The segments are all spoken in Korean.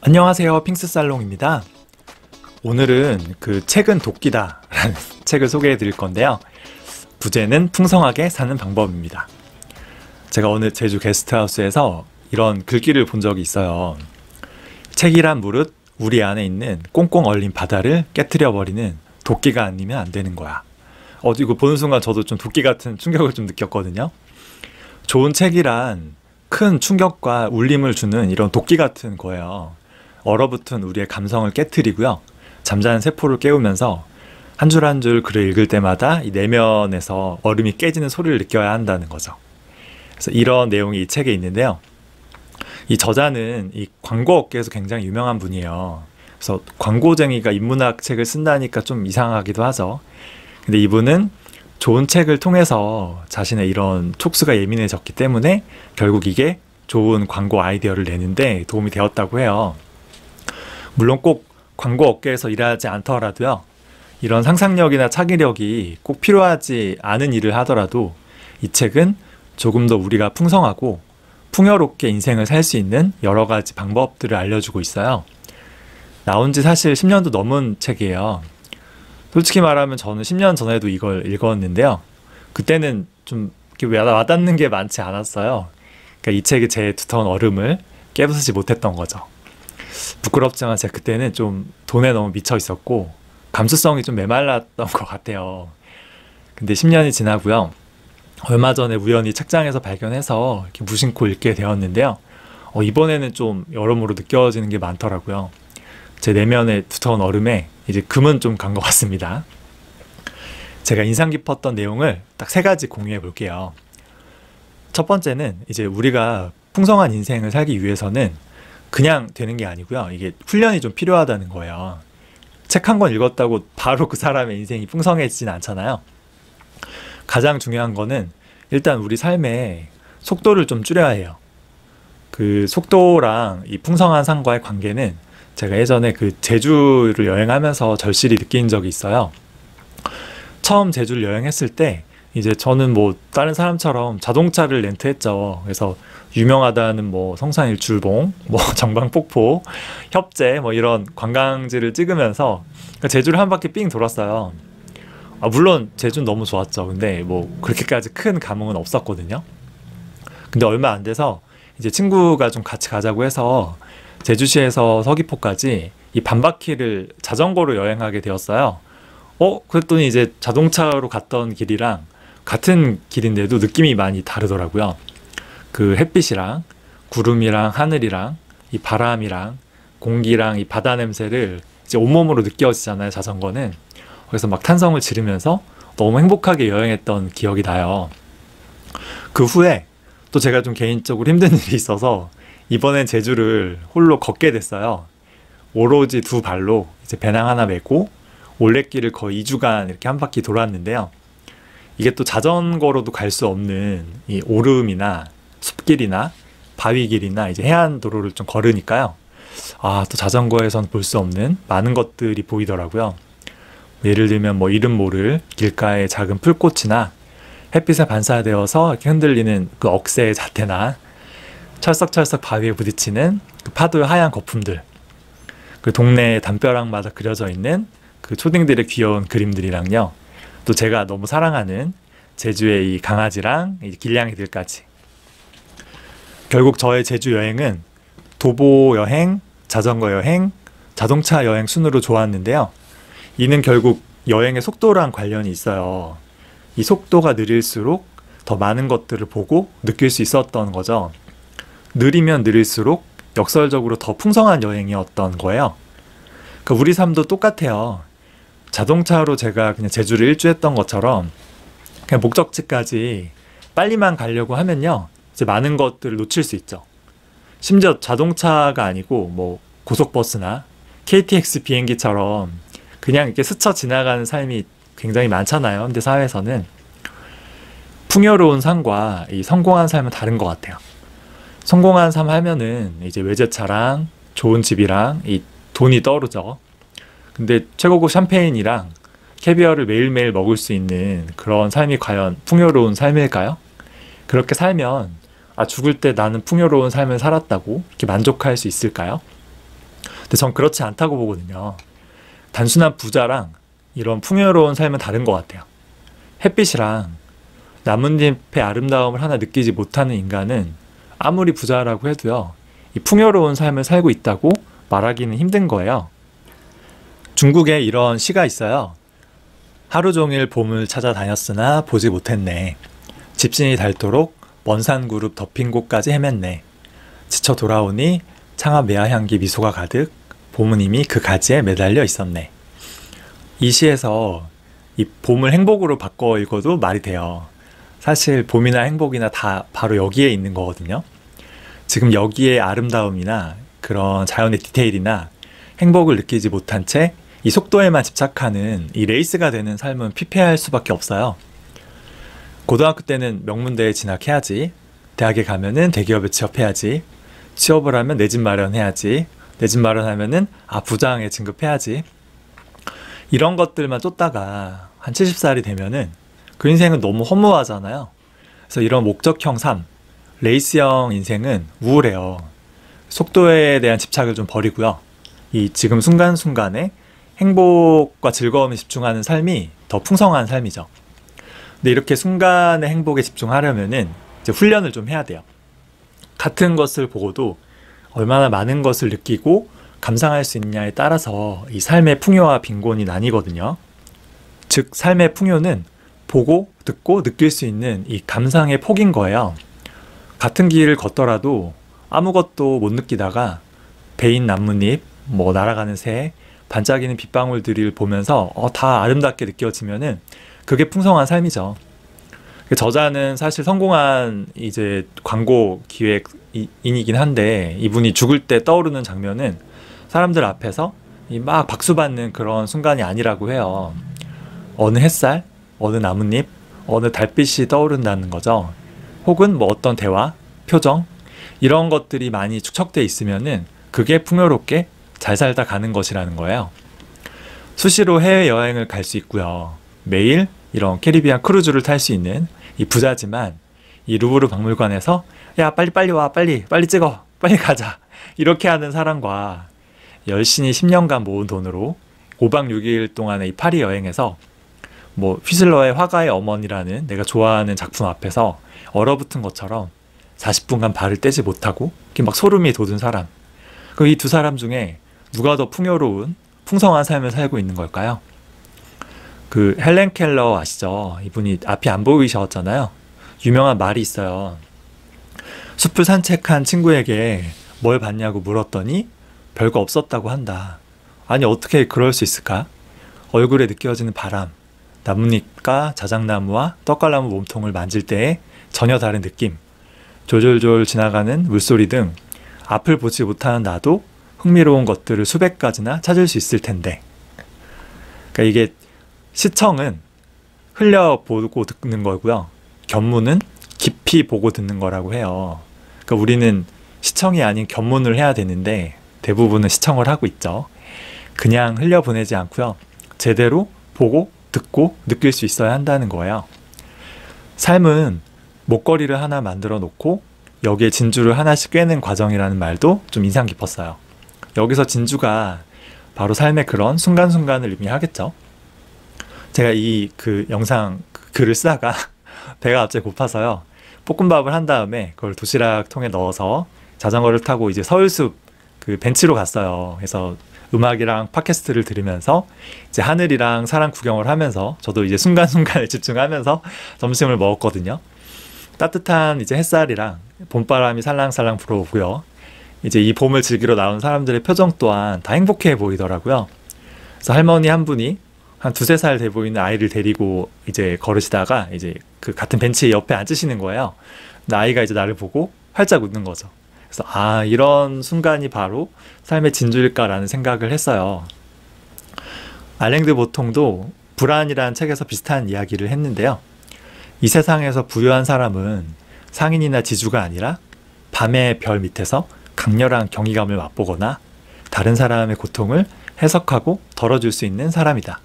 안녕하세요, 핑스살롱입니다. 오늘은 그 책은 도끼다 라는 책을 소개해 드릴 건데요. 부제는 풍성하게 사는 방법입니다. 제가 오늘 제주 게스트하우스에서 이런 글귀를 본 적이 있어요. 책이란 무릇 우리 안에 있는 꽁꽁 얼린 바다를 깨트려 버리는 도끼가 아니면 안 되는 거야. 이거 보는 순간 저도 좀 도끼 같은 충격을 좀 느꼈거든요. 좋은 책이란 큰 충격과 울림을 주는 이런 도끼 같은 거예요. 얼어붙은 우리의 감성을 깨트리고요. 잠자는 세포를 깨우면서 한 줄 한 줄 글을 읽을 때마다 이 내면에서 얼음이 깨지는 소리를 느껴야 한다는 거죠. 그래서 이런 내용이 이 책에 있는데요. 이 저자는 이 광고 업계에서 굉장히 유명한 분이에요. 그래서 광고쟁이가 인문학 책을 쓴다니까 좀 이상하기도 하죠. 근데 이분은 좋은 책을 통해서 자신의 이런 촉수가 예민해졌기 때문에 결국 이게 좋은 광고 아이디어를 내는데 도움이 되었다고 해요. 물론 꼭 광고 업계에서 일하지 않더라도요. 이런 상상력이나 차기력이 꼭 필요하지 않은 일을 하더라도 이 책은 조금 더 우리가 풍성하고 풍요롭게 인생을 살 수 있는 여러 가지 방법들을 알려주고 있어요. 나온 지 사실 10년도 넘은 책이에요. 솔직히 말하면 저는 10년 전에도 이걸 읽었는데요. 그때는 좀 와닿는 게 많지 않았어요. 그러니까 이 책이 제 두터운 얼음을 깨부수지 못했던 거죠. 부끄럽지만 제가 그때는 좀 돈에 너무 미쳐 있었고 감수성이 좀 메말랐던 것 같아요. 근데 10년이 지나고요. 얼마 전에 우연히 책장에서 발견해서 이렇게 무심코 읽게 되었는데요. 이번에는 좀 여러모로 느껴지는 게 많더라고요. 제 내면의 두터운 얼음에 이제 금은 좀 간 것 같습니다. 제가 인상 깊었던 내용을 딱 3가지 공유해 볼게요. 첫 번째는 이제 우리가 풍성한 인생을 살기 위해서는 그냥 되는 게 아니고요. 이게 훈련이 좀 필요하다는 거예요. 책 한 권 읽었다고 바로 그 사람의 인생이 풍성해지진 않잖아요. 가장 중요한 거는 일단 우리 삶의 속도를 좀 줄여야 해요. 그 속도랑 이 풍성한 삶과의 관계는 제가 예전에 그 제주를 여행하면서 절실히 느낀 적이 있어요. 처음 제주를 여행했을 때 이제 저는 뭐 다른 사람처럼 자동차를 렌트했죠. 그래서 유명하다는 뭐 성산일출봉, 뭐 정방폭포, 협재 뭐 이런 관광지를 찍으면서 제주를 한 바퀴 삥 돌았어요. 물론 제주는 너무 좋았죠. 근데 뭐 그렇게까지 큰 감흥은 없었거든요. 근데 얼마 안 돼서 이제 친구가 좀 같이 가자고 해서 제주시에서 서귀포까지 이 반바퀴를 자전거로 여행하게 되었어요. 그랬더니 이제 자동차로 갔던 길이랑 같은 길인데도 느낌이 많이 다르더라고요. 그 햇빛이랑 구름이랑 하늘이랑 이 바람이랑 공기랑 이 바다 냄새를 이제 온몸으로 느껴지잖아요, 자전거는. 그래서 막 탄성을 지르면서 너무 행복하게 여행했던 기억이 나요. 그 후에 또 제가 좀 개인적으로 힘든 일이 있어서 이번엔 제주를 홀로 걷게 됐어요. 오로지 2발로 이제 배낭 하나 메고 올레길을 거의 2주간 이렇게 한 바퀴 돌았는데요. 이게 또 자전거로도 갈 수 없는 이 오름이나 숲길이나 바위길이나 이제 해안도로를 좀 걸으니까요. 또 자전거에선 볼 수 없는 많은 것들이 보이더라고요. 예를 들면 뭐 이름 모를 길가의 작은 풀꽃이나 햇빛에 반사되어서 이렇게 흔들리는 그 억새의 자태나 철썩철썩 바위에 부딪히는 그 파도의 하얀 거품들, 그 동네의 담벼락마다 그려져 있는 그 초딩들의 귀여운 그림들이랑요. 또 제가 너무 사랑하는 제주의 이 강아지랑 이 길냥이들까지. 결국 저의 제주 여행은 도보 여행, 자전거 여행, 자동차 여행 순으로 좋았는데요. 이는 결국 여행의 속도랑 관련이 있어요. 이 속도가 느릴수록 더 많은 것들을 보고 느낄 수 있었던 거죠. 느리면 느릴수록 역설적으로 더 풍성한 여행이었던 거예요. 그러니까 우리 삶도 똑같아요. 자동차로 제가 그냥 제주를 일주했던 것처럼 그냥 목적지까지 빨리만 가려고 하면요. 이제 많은 것들을 놓칠 수 있죠. 심지어 자동차가 아니고 뭐 고속버스나 KTX 비행기처럼 그냥 이렇게 스쳐 지나가는 삶이 굉장히 많잖아요. 현대 사회에서는. 풍요로운 삶과 이 성공한 삶은 다른 것 같아요. 성공한 삶 하면은 이제 외제차랑 좋은 집이랑 이 돈이 떠오르죠. 근데 최고급 샴페인이랑 캐비어를 매일매일 먹을 수 있는 그런 삶이 과연 풍요로운 삶일까요? 그렇게 살면 죽을 때 나는 풍요로운 삶을 살았다고 이렇게 만족할 수 있을까요? 근데 전 그렇지 않다고 보거든요. 단순한 부자랑 이런 풍요로운 삶은 다른 것 같아요. 햇빛이랑 나뭇잎의 아름다움을 하나 느끼지 못하는 인간은 아무리 부자라고 해도요, 이 풍요로운 삶을 살고 있다고 말하기는 힘든 거예요. 중국에 이런 시가 있어요. 하루 종일 봄을 찾아다녔으나 보지 못했네. 집신이 닳도록 먼 산 그룹 덮인 곳까지 헤맸네. 지쳐 돌아오니 창업 매화향기 미소가 가득 봄은 이미 그 가지에 매달려 있었네. 이 시에서 이 봄을 행복으로 바꿔 읽어도 말이 돼요. 사실 봄이나 행복이나 다 바로 여기에 있는 거거든요. 지금 여기에 아름다움이나 그런 자연의 디테일이나 행복을 느끼지 못한 채 이 속도에만 집착하는 이 레이스가 되는 삶은 피폐할 수밖에 없어요. 고등학교 때는 명문대에 진학해야지, 대학에 가면은 대기업에 취업해야지, 취업을 하면 내 집 마련해야지, 내 집 마련하면은 부장에 진급해야지. 이런 것들만 쫓다가 한 70살이 되면은 그 인생은 너무 허무하잖아요. 그래서 이런 목적형 삶, 레이스형 인생은 우울해요. 속도에 대한 집착을 좀 버리고요. 이 지금 순간순간에 행복과 즐거움에 집중하는 삶이 더 풍성한 삶이죠. 근데 이렇게 순간의 행복에 집중하려면은 이제 훈련을 좀 해야 돼요. 같은 것을 보고도 얼마나 많은 것을 느끼고 감상할 수 있냐에 따라서 이 삶의 풍요와 빈곤이 나뉘거든요. 즉, 삶의 풍요는 보고, 듣고, 느낄 수 있는 이 감상의 폭인 거예요. 같은 길을 걷더라도 아무것도 못 느끼다가 베인 나뭇잎, 날아가는 새, 반짝이는 빗방울들을 보면서 다 아름답게 느껴지면은 그게 풍성한 삶이죠. 저자는 사실 성공한 이제 광고 기획인이긴 한데 이분이 죽을 때 떠오르는 장면은 사람들 앞에서 막 박수 받는 그런 순간이 아니라고 해요. 어느 햇살, 어느 나뭇잎, 어느 달빛이 떠오른다는 거죠. 혹은 어떤 대화, 표정 이런 것들이 많이 축적돼 있으면은 그게 풍요롭게 잘 살다 가는 것이라는 거예요. 수시로 해외여행을 갈 수 있고요. 매일 이런 캐리비안 크루즈를 탈 수 있는 이 부자지만 이 루브르 박물관에서 야 빨리 와 빨리 찍어 빨리 가자 이렇게 하는 사람과 열심히 10년간 모은 돈으로 5박 6일 동안의 이 파리 여행에서 휘슬러의 화가의 어머니라는 내가 좋아하는 작품 앞에서 얼어붙은 것처럼 40분간 발을 떼지 못하고 이렇게 막 소름이 돋은 사람. 그 이 두 사람 중에 누가 더 풍요로운 풍성한 삶을 살고 있는 걸까요? 그 헬렌 켈러 아시죠? 이분이 앞이 안 보이셨잖아요. 유명한 말이 있어요. 숲을 산책한 친구에게 뭘 봤냐고 물었더니 별거 없었다고 한다. 아니 어떻게 그럴 수 있을까? 얼굴에 느껴지는 바람, 나뭇잎과 자작나무와 떡갈나무 몸통을 만질 때의 전혀 다른 느낌, 졸졸졸 지나가는 물소리 등 앞을 보지 못하는 나도 흥미로운 것들을 수백 가지나 찾을 수 있을 텐데. 그러니까 이게 시청은 흘려보고 듣는 거고요. 견문은 깊이 보고 듣는 거라고 해요. 그러니까 우리는 시청이 아닌 견문을 해야 되는데 대부분은 시청을 하고 있죠. 그냥 흘려보내지 않고요. 제대로 보고 듣고 느낄 수 있어야 한다는 거예요. 삶은 목걸이를 하나 만들어 놓고 여기에 진주를 하나씩 꿰는 과정이라는 말도 좀 인상 깊었어요. 여기서 진주가 바로 삶의 그런 순간순간을 의미하겠죠. 제가 그 영상 글을 쓰다가 배가 갑자기 고파서요. 볶음밥을 한 다음에 그걸 도시락 통에 넣어서 자전거를 타고 이제 서울숲 그 벤치로 갔어요. 그래서 음악이랑 팟캐스트를 들으면서 이제 하늘이랑 사람 구경을 하면서 저도 이제 순간순간에 집중하면서 점심을 먹었거든요. 따뜻한 이제 햇살이랑 봄바람이 살랑살랑 불어오고요. 이제 이 봄을 즐기러 나온 사람들의 표정 또한 다 행복해 보이더라고요. 그래서 할머니 한 분이 한 2~3살 돼 보이는 아이를 데리고 이제 걸으시다가 이제 그 같은 벤치 옆에 앉으시는 거예요. 근데 아이가 이제 나를 보고 활짝 웃는 거죠. 그래서 이런 순간이 바로 삶의 진주일까라는 생각을 했어요. 알랭드 보통도 불안이라는 책에서 비슷한 이야기를 했는데요. 이 세상에서 부유한 사람은 상인이나 지주가 아니라 밤의 별 밑에서 강렬한 경이감을 맛보거나 다른 사람의 고통을 해석하고 덜어줄 수 있는 사람이다.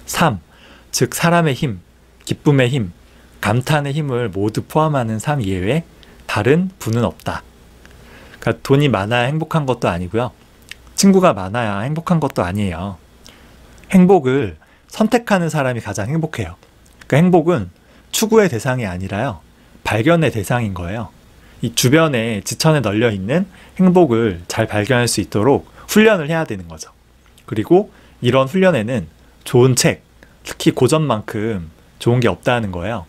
삶, 즉 사람의 힘, 기쁨의 힘, 감탄의 힘을 모두 포함하는 삶 이외에 다른 부는 없다. 그러니까 돈이 많아야 행복한 것도 아니고요. 친구가 많아야 행복한 것도 아니에요. 행복을 선택하는 사람이 가장 행복해요. 그러니까 행복은 추구의 대상이 아니라요. 발견의 대상인 거예요. 이 주변에 지천에 널려 있는 행복을 잘 발견할 수 있도록 훈련을 해야 되는 거죠. 그리고 이런 훈련에는 좋은 책, 특히 고전만큼 좋은 게 없다는 거예요.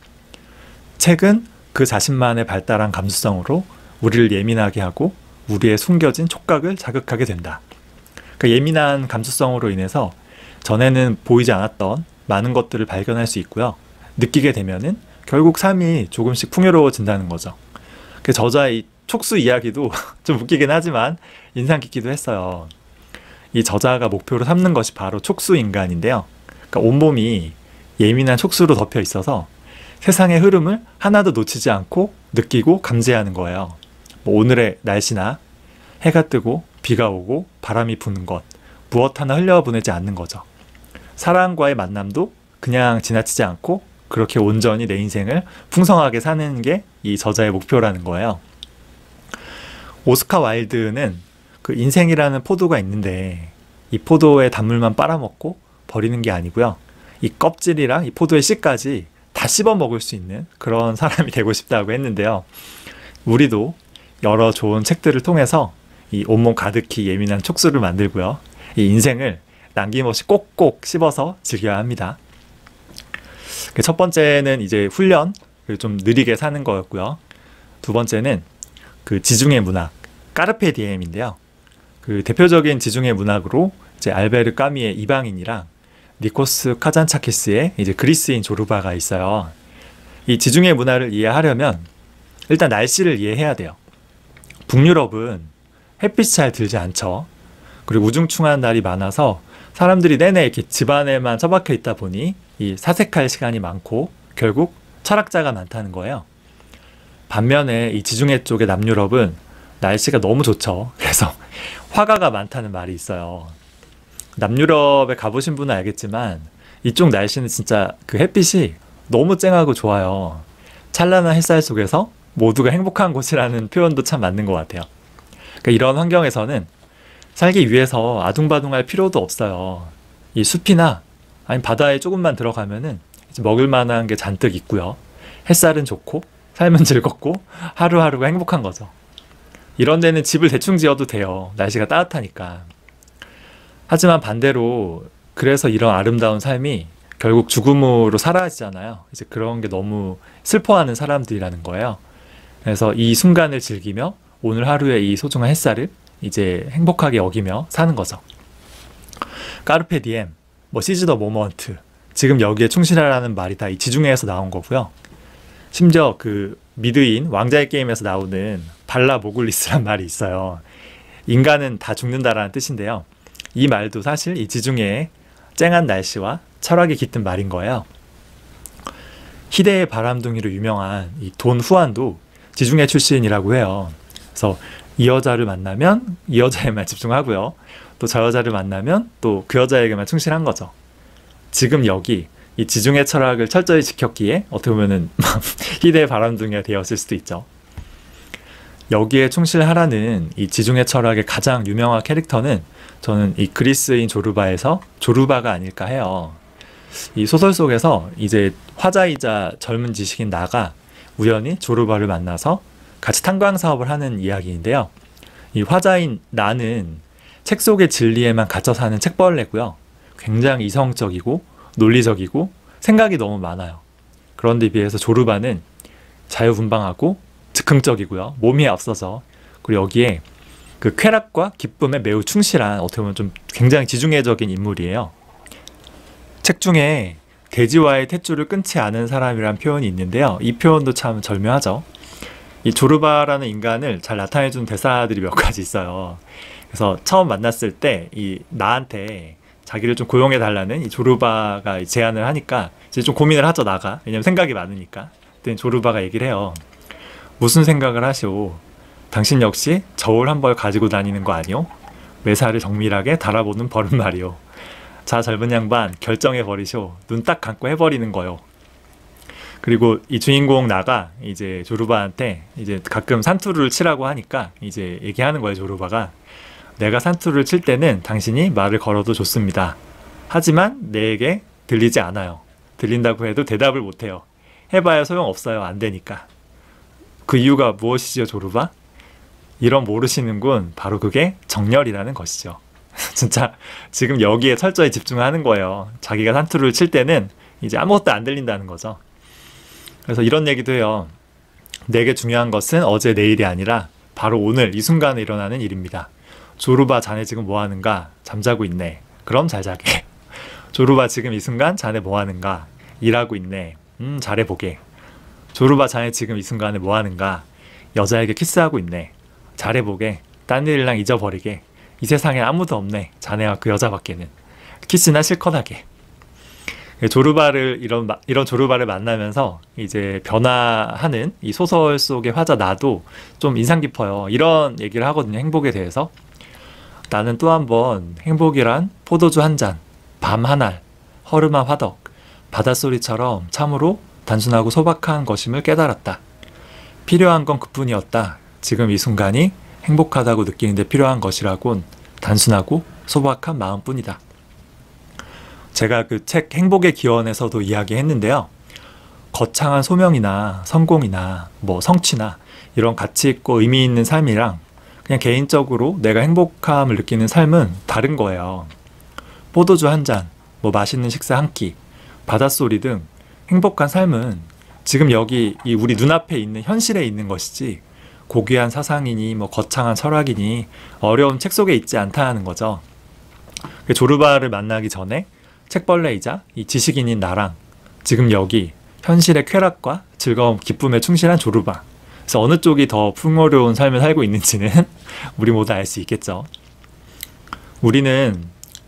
책은 그 자신만의 발달한 감수성으로 우리를 예민하게 하고 우리의 숨겨진 촉각을 자극하게 된다. 그러니까 예민한 감수성으로 인해서 전에는 보이지 않았던 많은 것들을 발견할 수 있고요. 느끼게 되면은 결국 삶이 조금씩 풍요로워진다는 거죠. 그 저자의 이 촉수 이야기도 좀 웃기긴 하지만 인상 깊기도 했어요. 이 저자가 목표로 삼는 것이 바로 촉수 인간인데요. 그러니까 온몸이 예민한 촉수로 덮여 있어서 세상의 흐름을 하나도 놓치지 않고 느끼고 감지하는 거예요. 뭐 오늘의 날씨나 해가 뜨고 비가 오고 바람이 부는 것, 무엇 하나 흘려보내지 않는 거죠. 사람과의 만남도 그냥 지나치지 않고 그렇게 온전히 내 인생을 풍성하게 사는 게 이 저자의 목표라는 거예요. 오스카 와일드는 그 인생이라는 포도가 있는데 이 포도의 단물만 빨아먹고 버리는 게 아니고요. 이 껍질이랑 이 포도의 씨까지 다 씹어 먹을 수 있는 그런 사람이 되고 싶다고 했는데요. 우리도 여러 좋은 책들을 통해서 이 온몸 가득히 예민한 촉수를 만들고요. 이 인생을 남김없이 꼭꼭 씹어서 즐겨야 합니다. 첫 번째는 이제 훈련, 좀 느리게 사는 거였고요. 두 번째는 그 지중해 문학, 까르페 디엠인데요. 그 대표적인 지중해 문학으로 이제 알베르 까미의 이방인이랑 니코스 카잔차키스의 이제 그리스인 조르바가 있어요. 이 지중해 문화를 이해하려면 일단 날씨를 이해해야 돼요. 북유럽은 햇빛이 잘 들지 않죠. 그리고 우중충한 날이 많아서 사람들이 내내 이렇게 집 안에만 처박혀 있다 보니 이 사색할 시간이 많고 결국 철학자가 많다는 거예요. 반면에 이 지중해 쪽의 남유럽은 날씨가 너무 좋죠. 그래서 화가가 많다는 말이 있어요. 남유럽에 가보신 분은 알겠지만 이쪽 날씨는 진짜 그 햇빛이 너무 쨍하고 좋아요. 찬란한 햇살 속에서 모두가 행복한 곳이라는 표현도 참 맞는 것 같아요. 그러니까 이런 환경에서는 살기 위해서 아둥바둥할 필요도 없어요. 이 숲이나 아니면 바다에 조금만 들어가면은 이제 먹을 만한 게 잔뜩 있고요. 햇살은 좋고 삶은 즐겁고 하루하루가 행복한 거죠. 이런 데는 집을 대충 지어도 돼요. 날씨가 따뜻하니까. 하지만 반대로 그래서 이런 아름다운 삶이 결국 죽음으로 사라지잖아요. 이제 그런 게 너무 슬퍼하는 사람들이라는 거예요. 그래서 이 순간을 즐기며 오늘 하루의 이 소중한 햇살을 이제 행복하게 여기며 사는 거죠. 까르페 디엠, 뭐 시즈 더 모먼트, 지금 여기에 충실하라는 말이 다 이 지중해에서 나온 거고요. 심지어 그 미드인 왕자의 게임에서 나오는 발라 모글리스란 말이 있어요. 인간은 다 죽는다라는 뜻인데요. 이 말도 사실 이 지중해의 쨍한 날씨와 철학이 깃든 말인 거예요. 희대의 바람둥이로 유명한 이 돈 후안도 지중해 출신이라고 해요. 그래서 이 여자를 만나면 이 여자에만 집중하고요. 또 저 여자를 만나면 또 그 여자에게만 충실한 거죠. 지금 여기 이 지중해 철학을 철저히 지켰기에 어떻게 보면은 희대의 바람둥이가 되었을 수도 있죠. 여기에 충실하라는 이 지중해 철학의 가장 유명한 캐릭터는 저는 이 그리스인 조르바에서 조르바가 아닐까 해요. 이 소설 속에서 이제 화자이자 젊은 지식인 나가 우연히 조르바를 만나서 같이 탄광 사업을 하는 이야기인데요. 이 화자인 나는 책 속의 진리에만 갇혀 사는 책벌레고요. 굉장히 이성적이고 논리적이고 생각이 너무 많아요. 그런데 비해서 조르바는 자유분방하고 즉흥적이고요. 몸이 앞서서 그리고 여기에 그 쾌락과 기쁨에 매우 충실한 어떻게 보면 좀 굉장히 지중해적인 인물이에요. 책 중에 돼지와의 탯줄을 끊지 않은 사람이란 표현이 있는데요. 이 표현도 참 절묘하죠. 이 조르바라는 인간을 잘 나타내주는 대사들이 몇 가지 있어요. 그래서 처음 만났을 때 이 나한테 자기를 좀 고용해 달라는 이 조르바가 제안을 하니까 이제 좀 고민을 하죠, 나가. 왜냐면 생각이 많으니까. 그때 조르바가 얘기를 해요. 무슨 생각을 하시오? 당신 역시 저울 한 벌 가지고 다니는 거 아니오? 매사를 정밀하게 달아보는 버릇 말이오. 자, 젊은 양반, 결정해 버리쇼. 눈 딱 감고 해버리는 거요. 그리고 이 주인공 나가 이제 조르바한테 이제 가끔 산투를 치라고 하니까 이제 얘기하는 거예요, 조르바가. 내가 산투를 칠 때는 당신이 말을 걸어도 좋습니다. 하지만 내게 들리지 않아요. 들린다고 해도 대답을 못해요. 해봐야 소용없어요. 안 되니까. 그 이유가 무엇이지요, 조르바? 이런 모르시는군. 바로 그게 정열이라는 것이죠. 진짜 지금 여기에 철저히 집중하는 거예요. 자기가 산투를 칠 때는 이제 아무것도 안 들린다는 거죠. 그래서 이런 얘기도 해요. 내게 중요한 것은 어제 내일이 아니라 바로 오늘 이 순간에 일어나는 일입니다. 조르바, 자네 지금 뭐 하는가? 잠자고 있네. 그럼 잘 자게. 조르바, 지금 이 순간 자네 뭐 하는가? 일하고 있네. 잘해보게. 조르바, 자네 지금 이 순간에 뭐 하는가? 여자에게 키스하고 있네. 잘해보게. 딴 일이랑 잊어버리게. 이 세상에 아무도 없네. 자네와 그 여자밖에는. 키스나 실컷 하게. 조르바를 이런 조르바를 만나면서 이제 변화하는 이 소설 속의 화자 나도 좀 인상 깊어요. 이런 얘기를 하거든요. 행복에 대해서. 나는 또 한 번 행복이란 포도주 한 잔, 밤 한 알, 허름한 화덕, 바닷소리처럼 참으로 단순하고 소박한 것임을 깨달았다. 필요한 건 그뿐이었다. 지금 이 순간이 행복하다고 느끼는데 필요한 것이라곤 단순하고 소박한 마음뿐이다. 제가 그 책 행복의 기원에서도 이야기했는데요. 거창한 소명이나 성공이나 뭐 성취나 이런 가치 있고 의미 있는 삶이랑 그냥 개인적으로 내가 행복함을 느끼는 삶은 다른 거예요. 포도주 한 잔, 뭐 맛있는 식사 한 끼, 바닷소리 등 행복한 삶은 지금 여기 이 우리 눈앞에 있는 현실에 있는 것이지 고귀한 사상이니 뭐 거창한 철학이니 어려운 책 속에 있지 않다는 거죠. 조르바를 만나기 전에 책벌레이자 이 지식인인 나랑 지금 여기 현실의 쾌락과 즐거움, 기쁨에 충실한 조르바. 그래서 어느 쪽이 더 풍요로운 삶을 살고 있는지는 우리 모두 알 수 있겠죠. 우리는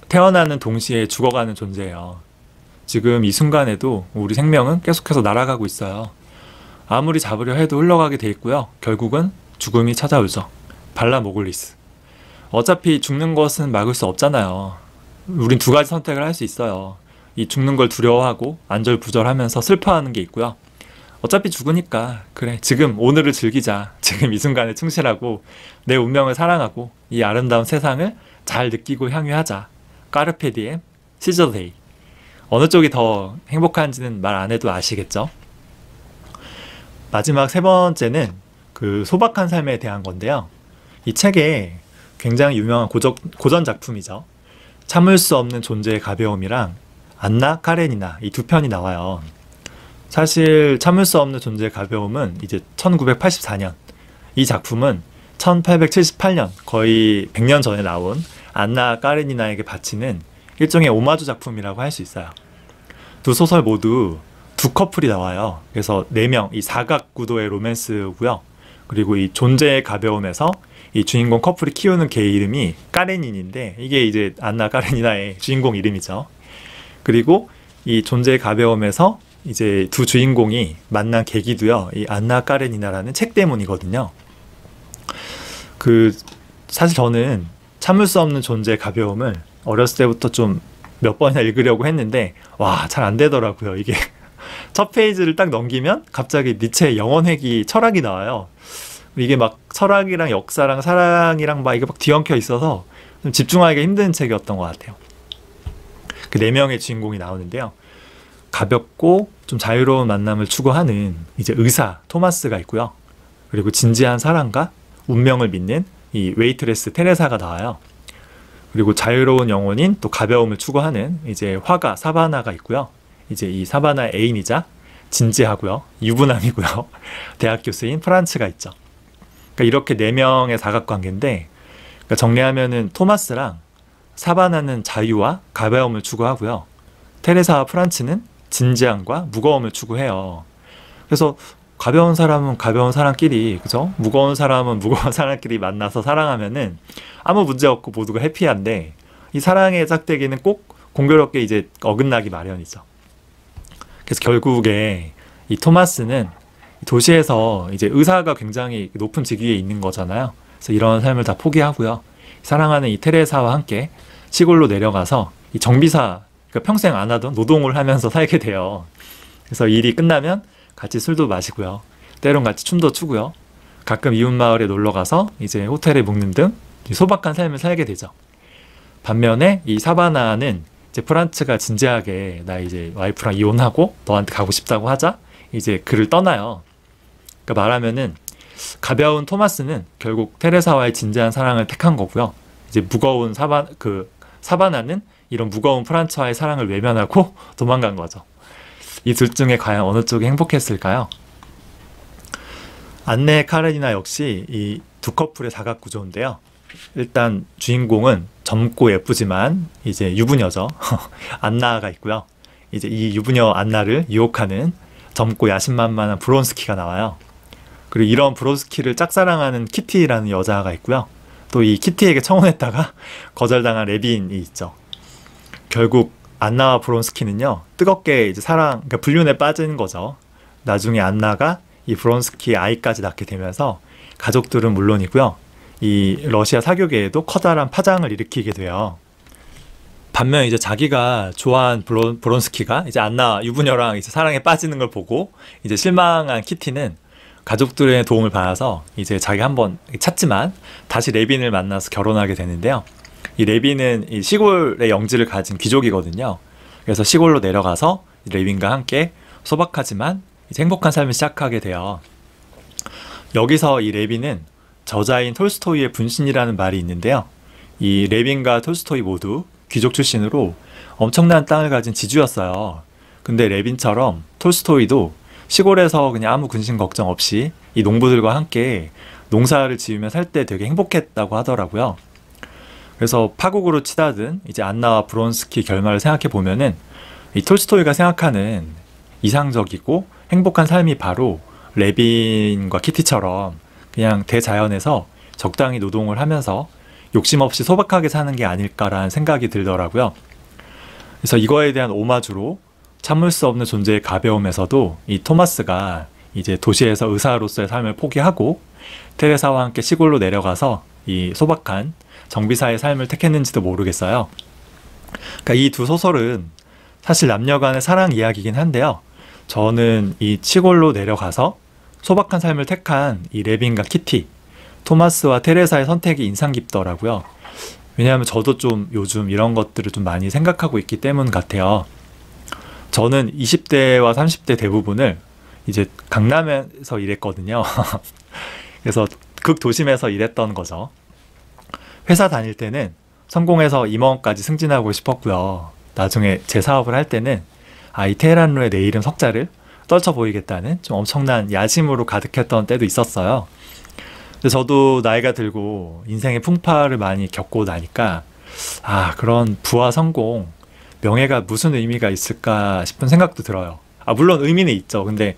태어나는 동시에 죽어가는 존재예요. 지금 이 순간에도 우리 생명은 계속해서 날아가고 있어요. 아무리 잡으려 해도 흘러가게 돼 있고요. 결국은 죽음이 찾아오죠. 발라모글리스. 어차피 죽는 것은 막을 수 없잖아요. 우린 두 가지 선택을 할 수 있어요. 이 죽는 걸 두려워하고 안절부절하면서 슬퍼하는 게 있고요. 어차피 죽으니까 그래, 지금 오늘을 즐기자. 지금 이 순간에 충실하고 내 운명을 사랑하고 이 아름다운 세상을 잘 느끼고 향유하자. 까르페 디엠, 시저 데이. 어느 쪽이 더 행복한지는 말 안 해도 아시겠죠? 마지막 세 번째는 그 소박한 삶에 대한 건데요. 이 책에 굉장히 유명한 고전 작품이죠. 참을 수 없는 존재의 가벼움이랑 안나 카레니나 이 두 편이 나와요. 사실 참을 수 없는 존재의 가벼움은 이제 1984년, 이 작품은 1878년, 거의 100년 전에 나온 안나 까레니나에게 바치는 일종의 오마주 작품이라고 할 수 있어요. 두 소설 모두 두 커플이 나와요. 그래서 4명, 이 사각 구도의 로맨스고요. 그리고 이 존재의 가벼움에서 이 주인공 커플이 키우는 개 이름이 까레닌인데 이게 이제 안나 까레니나의 주인공 이름이죠. 그리고 이 존재의 가벼움에서 이제 두 주인공이 만난 계기도요. 이 안나 까레니나라는 책 때문이거든요. 사실 저는 참을 수 없는 존재의 가벼움을 어렸을 때부터 좀 몇 번이나 읽으려고 했는데 와, 잘 안 되더라고요. 이게 첫 페이지를 딱 넘기면 갑자기 니체의 영혼회귀 철학이 나와요. 이게 막 철학이랑 역사랑 사랑이랑 막 이게 막 뒤엉켜 있어서 좀 집중하기가 힘든 책이었던 것 같아요. 그 4명의 주인공이 나오는데요. 가볍고 좀 자유로운 만남을 추구하는 이제 의사 토마스가 있고요. 그리고 진지한 사랑과 운명을 믿는 이 웨이트레스 테레사가 나와요. 그리고 자유로운 영혼인 또 가벼움을 추구하는 이제 화가 사바나가 있고요. 이제 이 사바나의 애인이자 진지하고요. 유부남이고요. 대학 교수인 프란츠가 있죠. 그러니까 이렇게 4명의 사각관계인데, 그러니까 정리하면은 토마스랑 사바나는 자유와 가벼움을 추구하고요. 테레사와 프란츠는 진지함과 무거움을 추구해요. 그래서 가벼운 사람은 가벼운 사람끼리, 그죠? 무거운 사람은 무거운 사람끼리 만나서 사랑하면은 아무 문제 없고 모두가 해피한데, 이 사랑의 짝대기는 꼭 공교롭게 이제 어긋나기 마련이죠. 그래서 결국에 이 토마스는 도시에서 이제 의사가 굉장히 높은 직위에 있는 거잖아요. 그래서 이런 삶을 다 포기하고요. 사랑하는 이 테레사와 함께 시골로 내려가서 이 정비사, 그러니까 평생 안 하던 노동을 하면서 살게 돼요. 그래서 일이 끝나면 같이 술도 마시고요. 때론 같이 춤도 추고요. 가끔 이웃 마을에 놀러 가서 이제 호텔에 묵는 등 소박한 삶을 살게 되죠. 반면에 이 사바나는 이제 프란츠가 진지하게 나 이제 와이프랑 이혼하고 너한테 가고 싶다고 하자 이제 그를 떠나요. 그러니까 말하면은 가벼운 토마스는 결국 테레사와의 진지한 사랑을 택한 거고요. 이제 무거운 사바나는 이런 무거운 프란츠와의 사랑을 외면하고 도망간 거죠. 이 둘 중에 과연 어느 쪽이 행복했을까요? 안네 카렌이나 역시 이 두 커플의 사각 구조인데요. 일단 주인공은 젊고 예쁘지만 이제 유부녀죠. 안나가 있고요. 이제 이 유부녀 안나를 유혹하는 젊고 야심만만한 브론스키가 나와요. 그리고 이런 브론스키를 짝사랑하는 키티라는 여자가 있고요. 또 이 키티에게 청혼했다가 거절당한 레빈이 있죠. 결국 안나와 브론스키는요, 뜨겁게 이제 그러니까 불륜에 빠진 거죠. 나중에 안나가 이 브론스키의 아이까지 낳게 되면서 가족들은 물론이고요, 이 러시아 사교계에도 커다란 파장을 일으키게 돼요. 반면 이제 자기가 좋아한 브론스키가 이제 안나 유부녀랑 이제 사랑에 빠지는 걸 보고 이제 실망한 키티는 가족들의 도움을 받아서 이제 자기 한번 찾지만 다시 레빈을 만나서 결혼하게 되는데요. 이 레빈은 이 시골의 영지를 가진 귀족이거든요. 그래서 시골로 내려가서 레빈과 함께 소박하지만 이제 행복한 삶을 시작하게 돼요. 여기서 이 레빈은 저자인 톨스토이의 분신이라는 말이 있는데요. 이 레빈과 톨스토이 모두 귀족 출신으로 엄청난 땅을 가진 지주였어요. 근데 레빈처럼 톨스토이도 시골에서 그냥 아무 근심 걱정 없이 이 농부들과 함께 농사를 지으며 살 때 되게 행복했다고 하더라고요. 그래서 파국으로 치닫은 이제 안나와 브론스키 결말을 생각해 보면은 이 톨스토이가 생각하는 이상적이고 행복한 삶이 바로 레빈과 키티처럼 그냥 대자연에서 적당히 노동을 하면서 욕심 없이 소박하게 사는 게 아닐까라는 생각이 들더라고요. 그래서 이거에 대한 오마주로 참을 수 없는 존재의 가벼움에서도 이 토마스가 이제 도시에서 의사로서의 삶을 포기하고 테레사와 함께 시골로 내려가서 이 소박한 정비사의 삶을 택했는지도 모르겠어요. 그러니까 이 두 소설은 사실 남녀 간의 사랑 이야기이긴 한데요. 저는 이 시골로 내려가서 소박한 삶을 택한 이 레빈과 키티, 토마스와 테레사의 선택이 인상 깊더라고요. 왜냐하면 저도 좀 요즘 이런 것들을 좀 많이 생각하고 있기 때문 같아요. 저는 20대와 30대 대부분을 이제 강남에서 일했거든요. 그래서 극도심에서 일했던 거죠. 회사 다닐 때는 성공해서 임원까지 승진하고 싶었고요. 나중에 제 사업을 할 때는 이 테헤란로의 내 이름 석자를 떨쳐 보이겠다는 좀 엄청난 야심으로 가득했던 때도 있었어요. 근데 저도 나이가 들고 인생의 풍파를 많이 겪고 나니까 그런 부와 성공, 명예가 무슨 의미가 있을까 싶은 생각도 들어요. 물론 의미는 있죠. 근데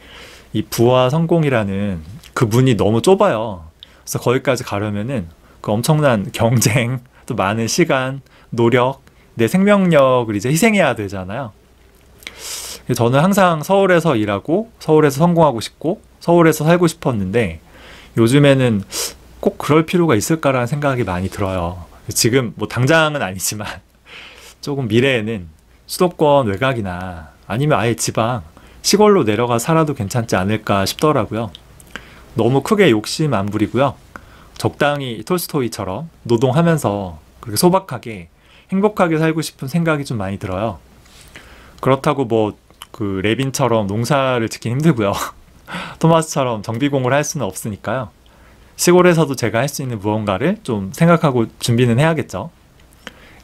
이 부와 성공이라는 그 문이 너무 좁아요. 그래서 거기까지 가려면은 그 엄청난 경쟁, 또 많은 시간, 노력, 내 생명력을 이제 희생해야 되잖아요. 저는 항상 서울에서 일하고 서울에서 성공하고 싶고 서울에서 살고 싶었는데 요즘에는 꼭 그럴 필요가 있을까라는 생각이 많이 들어요. 지금 뭐 당장은 아니지만 조금 미래에는 수도권 외곽이나 아니면 아예 지방, 시골로 내려가 살아도 괜찮지 않을까 싶더라고요. 너무 크게 욕심 안 부리고요. 적당히 톨스토이처럼 노동하면서 그렇게 소박하게 행복하게 살고 싶은 생각이 좀 많이 들어요. 그렇다고 뭐 그 레빈처럼 농사를 짓긴 힘들고요. 토마스처럼 정비공을 할 수는 없으니까요. 시골에서도 제가 할 수 있는 무언가를 좀 생각하고 준비는 해야겠죠.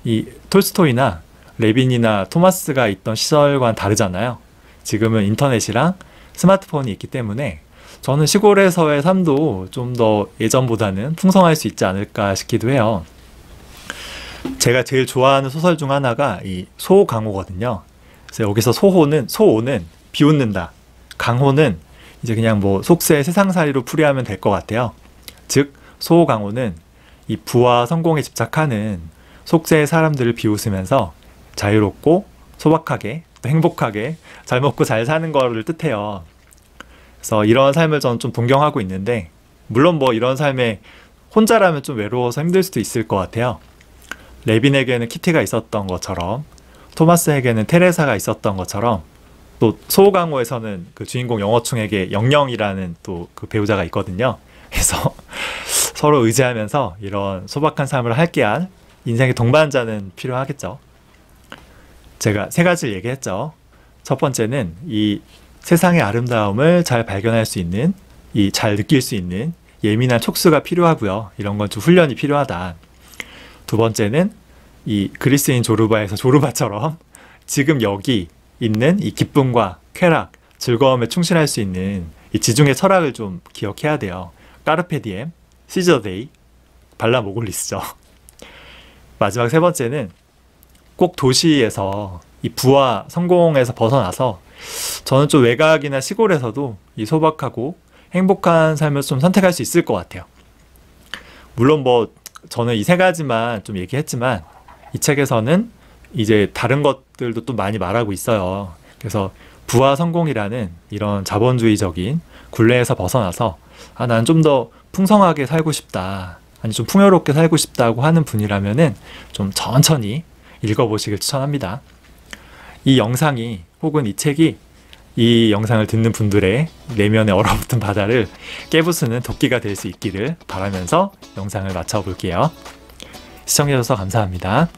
이 톨스토이나 레빈이나 토마스가 있던 시절과는 다르잖아요. 지금은 인터넷이랑 스마트폰이 있기 때문에 저는 시골에서의 삶도 좀 더 예전보다는 풍성할 수 있지 않을까 싶기도 해요. 제가 제일 좋아하는 소설 중 하나가 이 소강호거든요. 그래서 여기서 소호는 비웃는다. 강호는 이제 그냥 뭐 속세 세상살이로 풀이하면 될 것 같아요. 즉 소강호는 이 부와 성공에 집착하는 속세의 사람들을 비웃으면서 자유롭고 소박하게 또 행복하게 잘 먹고 잘 사는 거를 뜻해요. 그래서 이런 삶을 저는 좀 동경하고 있는데 물론 뭐 이런 삶에 혼자라면 좀 외로워서 힘들 수도 있을 것 같아요. 레빈에게는 키티가 있었던 것처럼 토마스에게는 테레사가 있었던 것처럼 또 소강호에서는 그 주인공 영어충에게 영영이라는 또 그 배우자가 있거든요. 그래서 서로 의지하면서 이런 소박한 삶을 함께한 인생의 동반자는 필요하겠죠. 제가 세 가지를 얘기했죠. 첫 번째는 이 세상의 아름다움을 잘 발견할 수 있는, 잘 느낄 수 있는 예민한 촉수가 필요하고요. 이런 건 좀 훈련이 필요하다. 두 번째는 이 그리스인 조르바에서 조르바처럼 지금 여기 있는 이 기쁨과 쾌락, 즐거움에 충실할 수 있는 이 지중해 철학을 좀 기억해야 돼요. 까르페 디엠, 시즈 더 데이, 발라모글리스죠. 마지막 세 번째는 꼭 도시에서 이 부와 성공에서 벗어나서 저는 좀 외곽이나 시골에서도 이 소박하고 행복한 삶을 좀 선택할 수 있을 것 같아요. 물론 뭐 저는 이 세 가지만 좀 얘기했지만 이 책에서는 이제 다른 것들도 또 많이 말하고 있어요. 그래서 부와 성공이라는 이런 자본주의적인 굴레에서 벗어나서 나는 좀 더 풍성하게 살고 싶다, 아니 좀 풍요롭게 살고 싶다고 하는 분이라면은 좀 천천히 읽어보시길 추천합니다. 이 영상이 혹은 이 책이 이 영상을 듣는 분들의 내면에 얼어붙은 바다를 깨부수는 도끼가 될 수 있기를 바라면서 영상을 마쳐볼게요. 시청해주셔서 감사합니다.